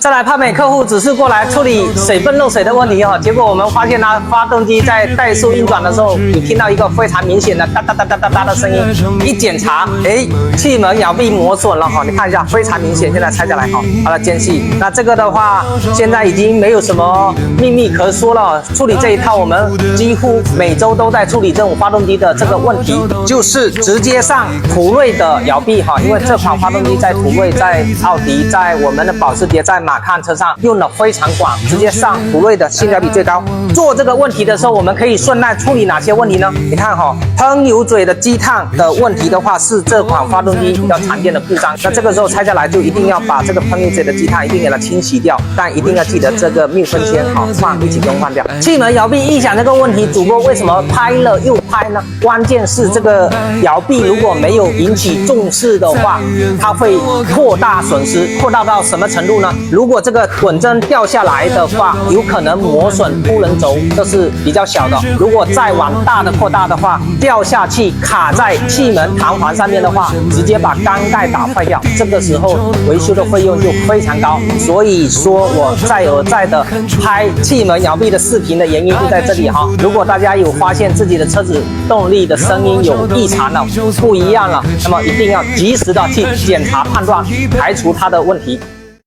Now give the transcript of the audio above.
再来，泡美客户只是过来处理水分漏水的问题结果我们发现发动机在怠速运转的时候，你听到一个非常明显的哒哒哒哒哒哒的声音。一检查，气门摇臂磨损了你看一下，非常明显。现在拆下来它的间隙。那这个的话，现在已经没有什么秘密可说了。处理这一套，我们几乎每周都在处理这种发动机的这个问题，就是直接上途锐的摇臂因为这款发动机在途锐、在奥迪、在我们的保时捷、在马看车上用的非常广，直接上途锐的性价比最高。做这个问题的时候，我们可以顺带处理哪些问题呢？你看喷油嘴的积碳的问题的话，是这款发动机比较常见的故障。那这个时候拆下来就一定要把这个喷油嘴的积碳一定给它清洗掉，但一定要记得这个密封签一起更换掉。气门摇臂异响这个问题，主播为什么拍了又拍呢？关键是这个摇臂如果没有引起重视的话，它会扩大损失，扩大到什么程度呢？如果这个滚针掉下来的话，有可能磨损凸轮轴，这是比较小的。如果再往大的扩大的话，掉下去卡在气门弹簧上面的话，直接把缸盖打坏掉，这个时候维修的费用就非常高。所以说我再而再的拍气门摇臂的视频的原因就在这里如果大家有发现自己的车子动力的声音有异常了，不一样了，那么一定要及时的去检查判断，排除它的问题。